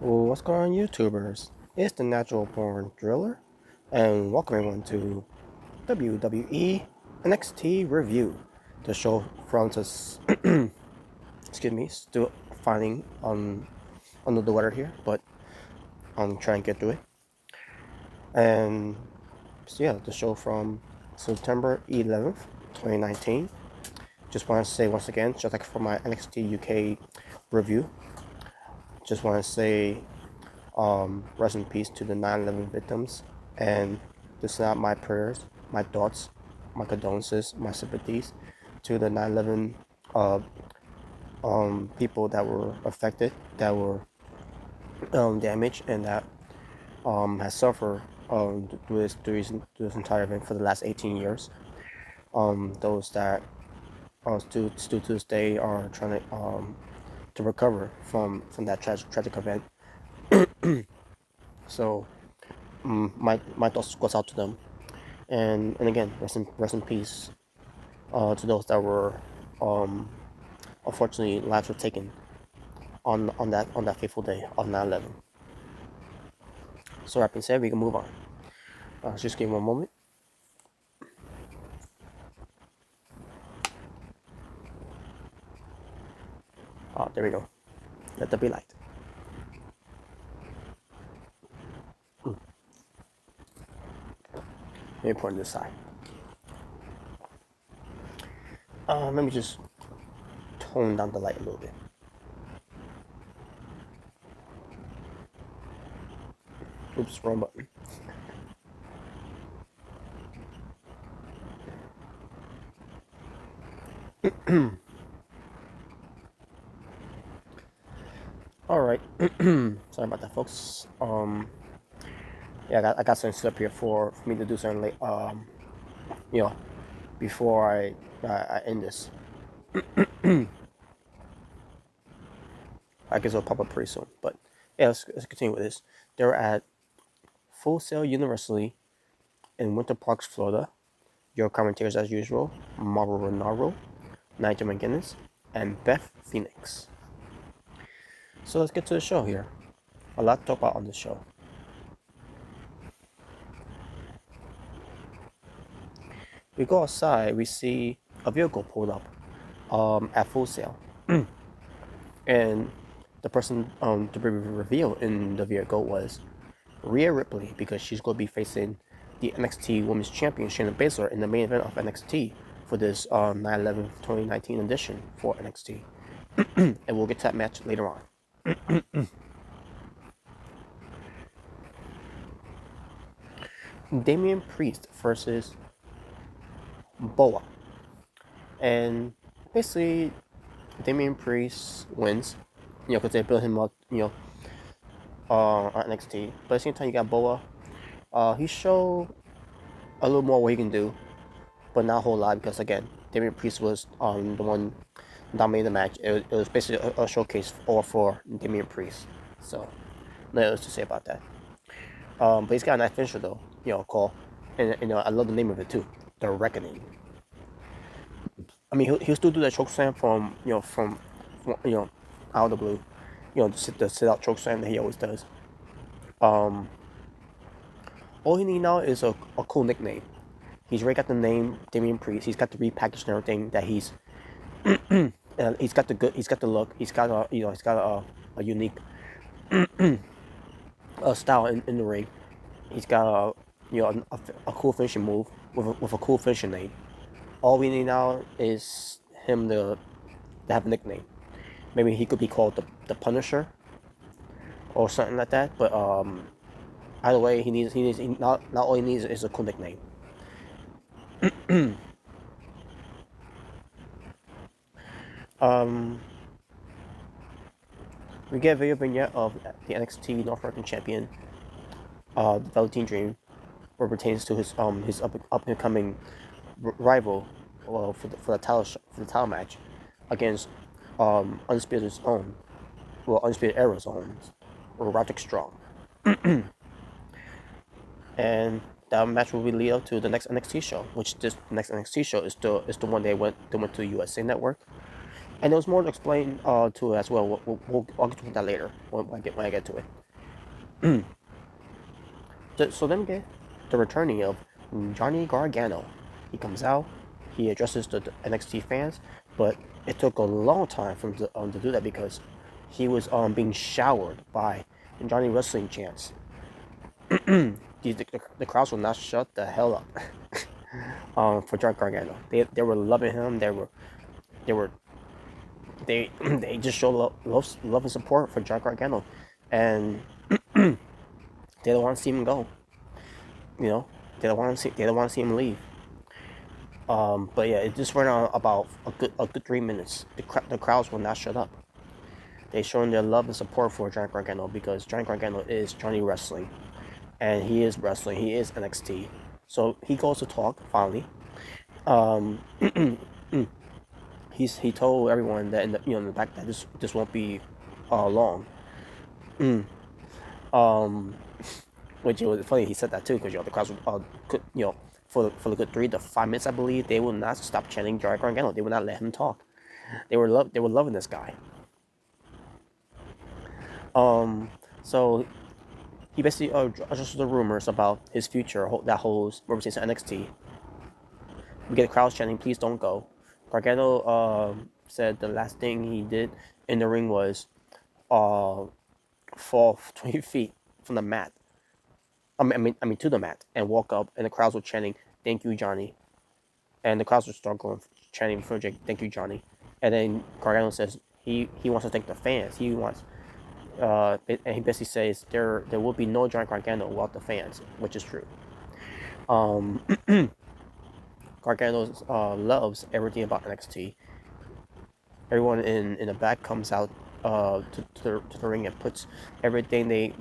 What's going on, YouTubers? It's the Natural Born Driller, and welcome everyone to WWE NXT Review, the show from us. Excuse me, still finding under the weather here, but I'm trying to get through it. And so yeah, the show from September 11th, 2019. Just want to say once again, just like for my NXT UK review, just want to say rest in peace to the 9/11 victims. And this is not my prayers, my thoughts, my condolences, my sympathies to the 9/11 people that were affected, that were damaged, and that has suffered through this entire event for the last 18 years. Those that still to this day are trying to recover from that tragic event. So my thoughts goes out to them, and again, rest in peace to those that were unfortunately lives were taken on that fateful day of 9/11. So that being said, we can move on. Just give me one moment. There we go. Let there be light. Let me put on this side. Let me just tone down the light a little bit. Oops, wrong button. All right. Sorry about that, folks. Yeah, I got something set up here for me to do something late. Before I end this. I guess it'll pop up pretty soon. But yeah, let's continue with this. They're at Full Sail University in Winter Park, Florida. Your commentators, as usual, Mauro Renaro, Nigel McGuinness, and Beth Phoenix. So let's get to the show here. A lot to talk about on this show. We go outside, we see a vehicle pulled up at Full Sail. And the person to be revealed in the vehicle was Rhea Ripley, because she's going to be facing the NXT Women's Champion Shayna Baszler in the main event of NXT for this 9/11 2019 edition for NXT. And we'll get to that match later on. Damian Priest versus Boa. And basically, Damian Priest wins, because they built him up, on NXT. But at the same time, you got Boa. He showed a little more what he can do, but not a whole lot, because again, Damian Priest was the one dominating the match. It was basically a showcase all for Damian Priest. So, nothing else to say about that. But he's got a nice finisher though, call, and I love the name of it too, The Reckoning. I mean, he'll still do that choke slam from out of the blue, the sit out choke slam that he always does. All he need now is a cool nickname. He's already got the name Damian Priest. He's got the repackaged and everything that he's he's got the look. He's got a unique style in the ring. He's got a cool finishing move with a cool finishing name. All we need now is him to have a nickname. Maybe he could be called the Punisher or something like that. But either way, he not all he needs is a cool nickname. We get a video vignette of the NXT North American Champion, the Velveteen Dream, where it pertains to his up and coming rival, for the title match against Undisputed Era's own, or Roderick Strong. And that match will be lead up to the next NXT show, which this next NXT show is the one they went to USA Network, And there's more to explain to it as well. I'll get to that later when I get to it. So then we get the returning of Johnny Gargano. He comes out, he addresses the NXT fans, but it took a long time for him to do that because he was being showered by Johnny Wrestling chants. The crowds will not shut the hell up for Johnny Gargano. They were loving him. They just showed love and support for Johnny Gargano, and they don't want to see him go. You know, they don't want to see him leave. But yeah, it just went on about a good 3 minutes. The crowds will not shut up. They showing their love and support for Johnny Gargano because Johnny Gargano is Johnny Wrestling, and he is wrestling. He is NXT. So he goes to talk finally. He told everyone that in the back that this won't be long. Which it was funny. He said that too because the crowds could for the good 3 to 5 minutes, I believe, they will not stop chanting Johnny Gargano. They will not let him talk. They were loving this guy. So he basically addresses the rumors about his future that holds represents NXT. We get the crowds chanting, "Please don't go." Gargano said the last thing he did in the ring was fall 20 feet from the mat. I mean to the mat and walk up, and the crowds were chanting, "Thank you, Johnny," and the crowds would start going chanting for Jake, "Thank you, Johnny," and then Gargano says he wants to thank the fans. He wants. And he basically says there will be no Johnny Gargano without the fans, which is true. Gargano loves everything about NXT. Everyone in the back comes out to the ring and puts everything they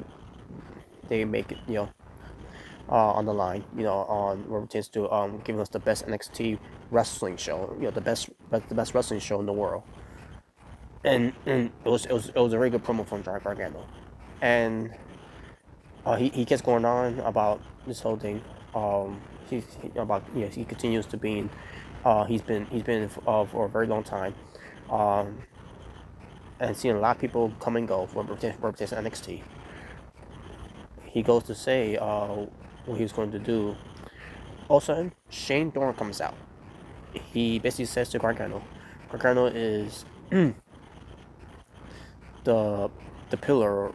make it on the line, on what pertains to giving us the best NXT wrestling show, the best wrestling show in the world. And it was a very good promo from Johnny Gargano, and he gets going on about this whole thing. He continues to be he's been for a very long time, and seeing a lot of people come and go for representing NXT. He goes to say what he was going to do. All of a sudden, Shane Thorne comes out. He basically says to Gargano is the pillar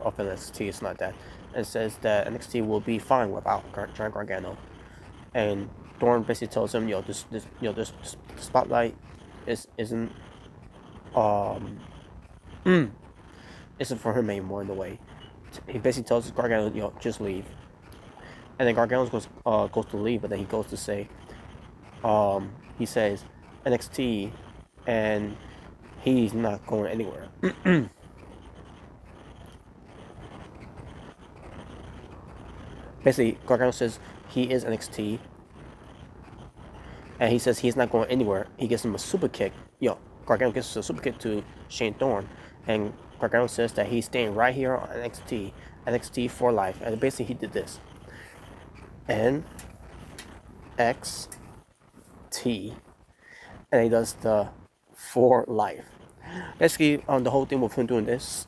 of NXT, it's not that, and says that NXT will be fine without Johnny Gargano. And Thorne basically tells him, this spotlight isn't for him anymore in the way. He basically tells Gargano, just leave. And then Gargano goes to leave, but then he goes to say, he says NXT, and he's not going anywhere. Basically, Gargano says he is NXT, and he says he's not going anywhere. He gives him a super kick. Gargano gives a super kick to Shane Thorne, and Gargano says that he's staying right here on NXT for life. And basically, he did this. NXT, and he does the for life. Basically, the whole thing with him doing this,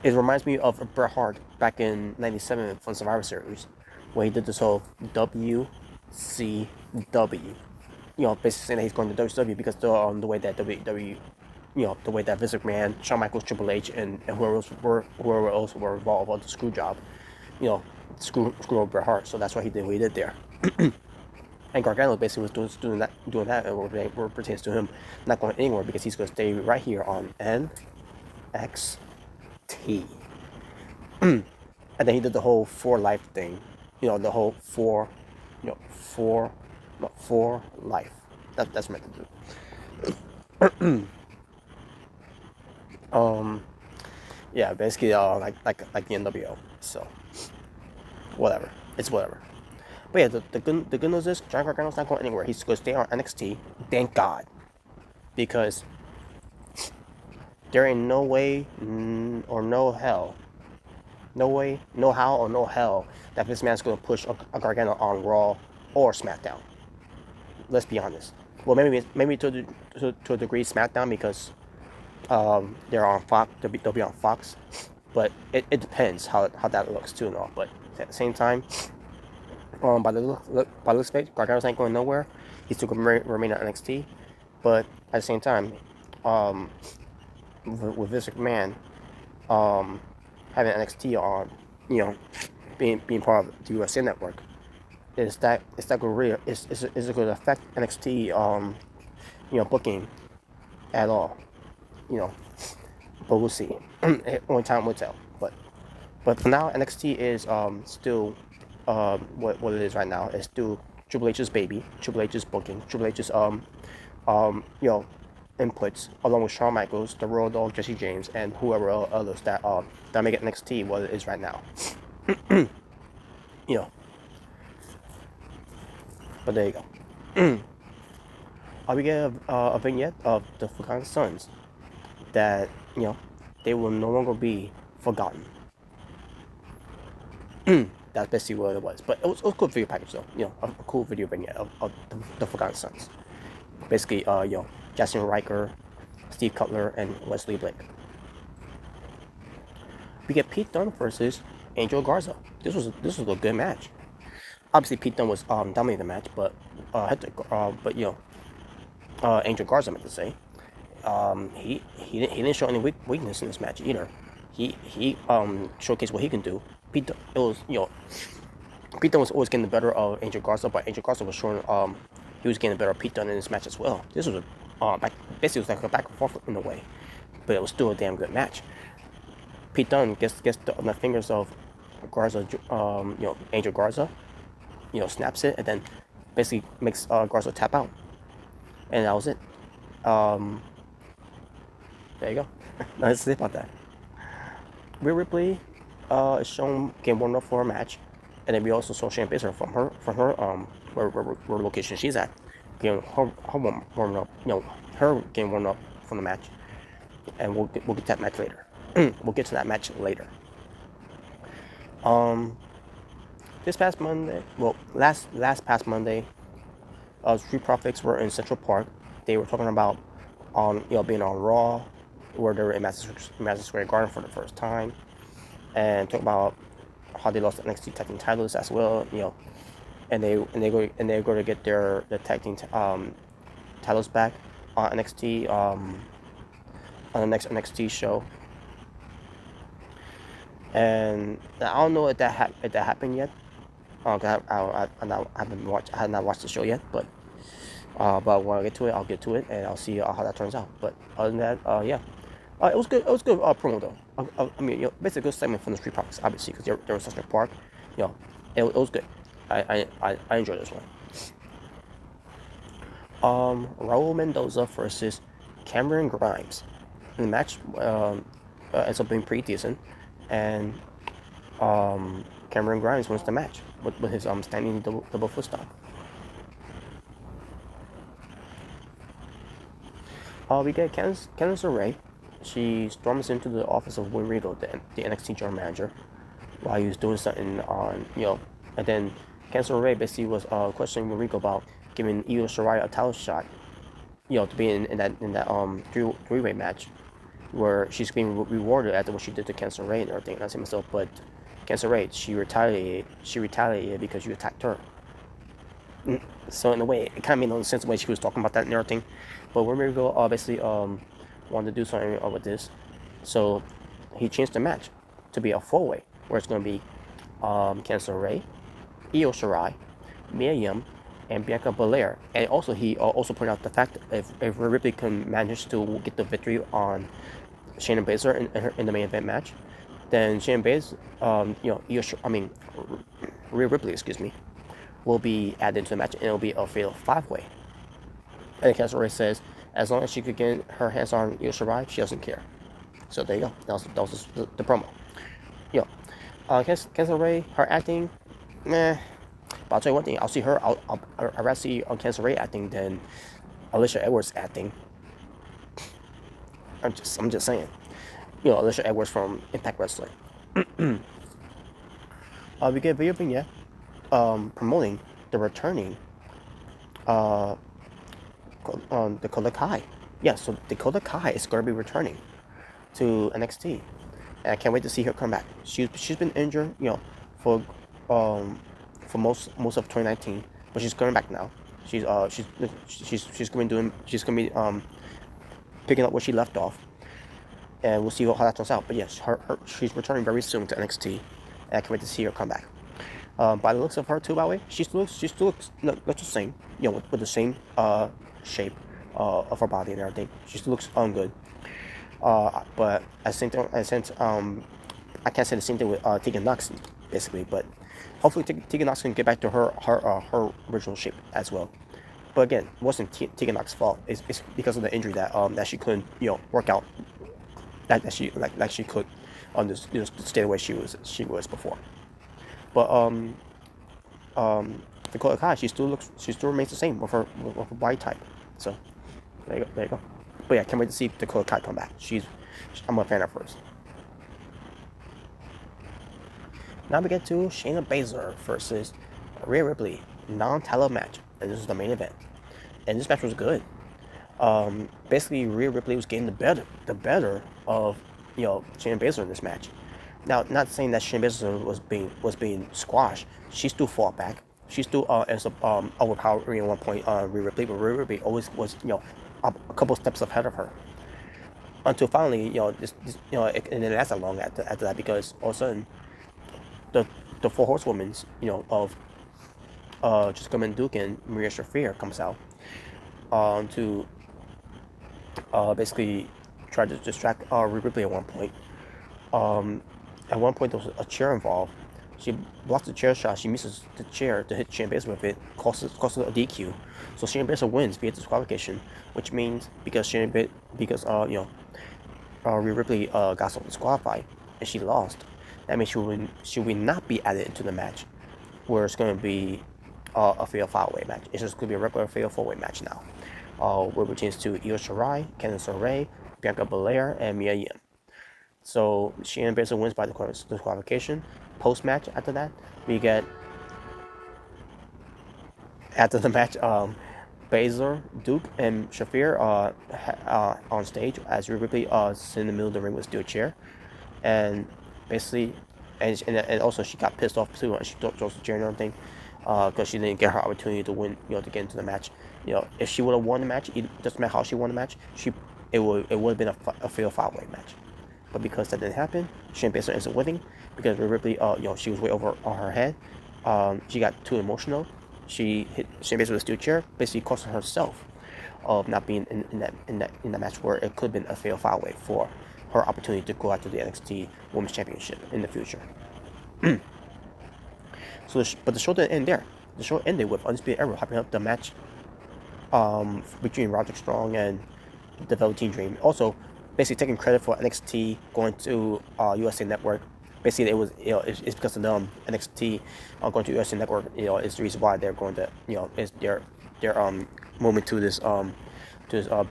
it reminds me of Bret Hart back in '97 from Survivor Series, where he did this whole WCW. Basically saying that he's going to WCW because the way that WWE, the way that Vince McMahon, Shawn Michaels, Triple H, and whoever else were involved on the screw job, screw over Bret Hart. So that's why he did what he did there. And Gargano basically was doing that, and what pertains to him not going anywhere because he's going to stay right here on NXT. And then he did the whole for life thing, the whole for life. That's meant to do. Yeah, basically like the NWO. So whatever, it's whatever. But yeah, the good news is Johnny Gargano's not going anywhere. He's going to stay on NXT. Thank God, because there ain't no way or no hell, no way, no how or no hell that this man's going to push a Gargano on Raw or SmackDown. Let's be honest. Well, maybe to a degree SmackDown because they're on Fox. They'll be on Fox, but it depends how that looks too and all. But at the same time, by the looks of it, Gargano's ain't going nowhere. He's still going to remain at NXT, but at the same time, um, with Vince McMahon, having NXT on, you know, being part of the USA Network, is that going to is it going to affect NXT booking at all? You know, but we'll see. Only time will tell. But for now, NXT is still what it is right now. It's still Triple H's baby, Triple H's booking, Triple H's inputs, along with Shawn Michaels, the Royal Dog, Jesse James, and whoever others that make it NXT what it is right now. you know, but there you go. We get a vignette of the Forgotten Sons that they will no longer be forgotten. That's basically what it was. But it was a cool video package though. A cool video vignette of the Forgotten Sons. Basically, Jackson Riker, Steve Cutler, and Wesley Blake. We get Pete Dunne versus Angel Garza. This was a good match. Obviously, Pete Dunne was dominating the match, but Angel Garza, I meant to say, he didn't show any weakness in this match either. He showcased what he can do. Pete Dunne was always getting the better of Angel Garza, but Angel Garza was showing he was getting the better of Pete Dunne in this match as well. This was basically it was like a back and forth in a way, but it was still a damn good match. Pete Dunne gets the fingers of Garza, Angel Garza, snaps it and then basically makes Garza tap out, and that was it. There you go. Let's see about that. Rhea Ripley is shown getting warmed up for a match, and then we also saw Shayna Baszler from her where location she's at, getting her warming up. Her getting warmed up from the match, and we'll get to that match later. We'll get to that match later. This past Monday, last past Monday, Street Profits were in Central Park. They were talking about being on Raw, where they were in Madison Square Garden for the first time, and talk about how they lost the NXT tag team titles as well. And they're going to get their tag team titles back on NXT on the next NXT show. And I don't know if that happened yet. I have not watched the show yet, but when I get to it, I'll get to it, and I'll see how that turns out. But other than that, yeah, it was good. It was good promo though. I mean, basically a good segment from the Street Profits, obviously, because they were such a park. It was good. I enjoyed this one. Raul Mendoza versus Cameron Grimes. And the match ends up being pretty decent, and Cameron Grimes wins the match with his standing double foot stomp. We get Candice LeRae. She storms into the office of Will Regal, the NXT general manager, while he was doing something on, and then Candice LeRae basically was questioning Will Regal about giving Io Shirai a title shot, to be in that three-way match, where she's being rewarded after what she did to Candice LeRae and everything. And I say myself, but Candice LeRae, she retaliated because you attacked her. So in a way, it kind of made no sense the way she was talking about that and everything. But Will Regal basically wanted to do something with this, so he changed the match to be a four-way, where it's going to be Candice LeRae, Io Shirai, Mia Yim, and Bianca Belair. And also he also pointed out the fact that if Ripley can manage to get the victory on Shayna Baszler in the main event match, then Shayna Baszler, Rhea Ripley, will be added into the match, and it'll be a fatal five-way. And Candice LeRae says, as long as she could get her hands on Io Shirai, she doesn't care. So there you go. That was the promo. Candice LeRae, her acting, meh. But I'll tell you one thing. I'll see her. I'd rather see Candice LeRae acting than Alicia Edwards acting. I'm just saying. Alicia Edwards from Impact Wrestling. We get a video vignette promoting the returning Dakota Kai. Yeah, so Dakota Kai is going to be returning to NXT, and I can't wait to see her come back. She's been injured, for um for most of 2019, but she's coming back now. She's going to be picking up where she left off, and we'll see how that turns out. But yes, she's returning very soon to NXT, and I can't wait to see her come back. By the looks of her too, by the way, she still looks the same, with the same shape of her body and everything. She still looks good. But at the same time, I can't say the same thing with Tegan Knox, basically. But hopefully Tegan Knox can get back to her original shape as well. But again, it wasn't Tegan Knox's fault. It's because of the injury that she couldn't work out that she she could on this stay the way she was before. But Dakota Kai, she still remains the same with her body type. So there you go. But yeah, can't wait to see Dakota Kai come back. I'm a fan of hers. Now we get to Shayna Baszler versus Rhea Ripley, non-title match, and this is the main event. And this match was good. Basically, Rhea Ripley was getting the better of Shayna Baszler in this match. Now, not saying that Shayna Baszler was being squashed. She still fought back. She still ends up overpowering at one point Rhea Ripley, but Rhea Ripley always was a couple steps ahead of her. Until finally, it didn't last that long after that, because all of a sudden the four horsewomen, of Jessica Duke and Maria Shafir comes out to basically try to distract Rhea Ripley at one point. At one point, there was a chair involved. She blocks the chair shot. She misses the chair to hit Shayna Baszler with it, causes a DQ. So Shayna Baszler wins via disqualification, which means because Rhea Ripley got so disqualified and she lost, that means she will not be added into the match, where it's going to be a fatal 5-way match. It's just going to be a regular fatal 4-way match now, where it changes to Io Shirai, Candice LeRae, Bianca Belair, and Mia Yim. So Shayna Baszler wins by disqualification. Post-match, after that, we get, after the match, Baszler, Duke, and Shafir on stage as Rhea Ripley sitting in the middle of the ring with a steel chair, and basically, and also she got pissed off too, and she throws the chair and everything, because she didn't get her opportunity to win, to get into the match. If she would have won the match, it doesn't matter how she won the match, it would have been a fatal 5-way match. But because that didn't happen, Shayna Baszler ends up winning, because Rhea Ripley, she was way over on her head. She got too emotional. She hit Shayna Baszler with a steel chair, basically costing herself of not being in that match, where it could have been a fatal 5-way for her opportunity to go after the NXT Women's Championship in the future. But the show didn't end there. The show ended with Undisputed Era hyping up the match between Roderick Strong and the Velveteen Dream. Also, basically taking credit for NXT going to USA Network. Basically, it was it's because of them. NXT going to USA Network. Is the reason why they're going to is their movement to this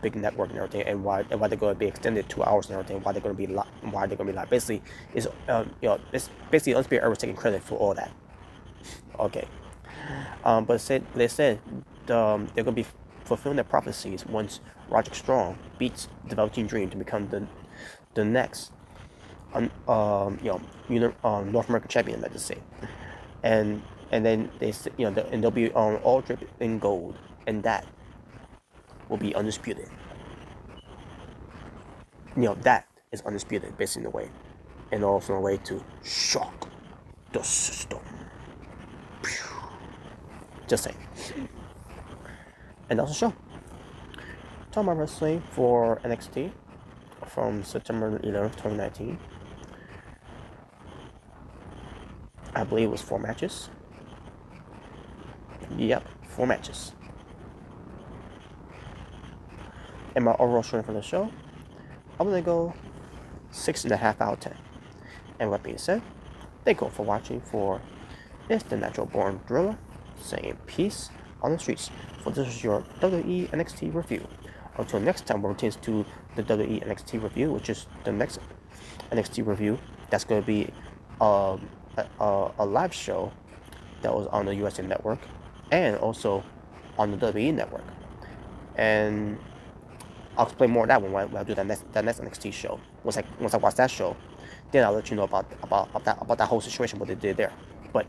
big network and everything, and why they're going to be extended 2 hours and everything. Why they're going to be live. Basically, it's basically Undisputed Era was taking credit for all that. Okay, but they said they're going to be fulfilling their prophecies once Roderick Strong beats the Velveteen Dream to become the next North American champion, let's just say, and then they and they'll be all dripped in gold, and that will be undisputed. That is undisputed, basically, in a way, and also in a way to shock the system. Just saying. And that's the show. Talking about wrestling for NXT from September 11th, 2019. I believe it was 4 matches. Yep, 4 matches. And my overall scoring for the show, I'm going to go 6.5 out of 10. And with that being said, thank you all for watching for It's the Natural Born Gorilla, saying peace on the streets. For this is your WWE NXT review. Until next time, we'll return to the WWE NXT review, which is the next NXT review. That's going to be a live show that was on the USA Network and also on the WWE Network. and I'll explain more of that one when I do that next NXT show. Once I watch that show, then I'll let you know about that whole situation, what they did there. But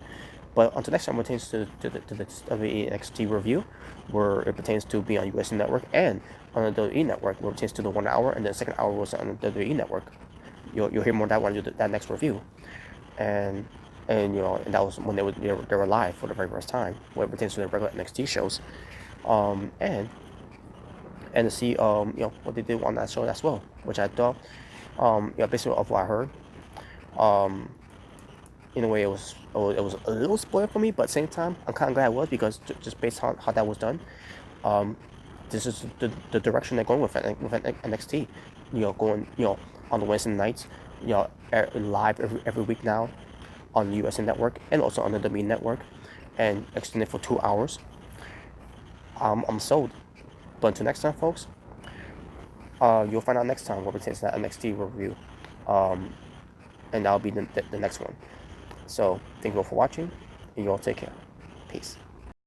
until next time, it pertains to the WWE NXT review, where it pertains to being on USA Network and on the WWE Network, where it pertains to the 1 hour, and then the second hour was on the WWE Network. You'll hear more of that when I do that next review, and and that was when they were live for the very first time, where it pertains to the regular NXT shows, and to see what they did on that show as well, which I thought basically of what I heard, in a way it was a little spoiled for me, but at the same time I'm kind of glad it was, because just based on how that was done, this is the direction they're going with NXT, going on the Wednesday nights, live every week now on the USA Network and also on the WWE Network, and extended for 2 hours. I'm sold. But until next time, folks, you'll find out next time what pertains to that NXT review, and that'll be the next one. So thank you all for watching, and you all take care. Peace.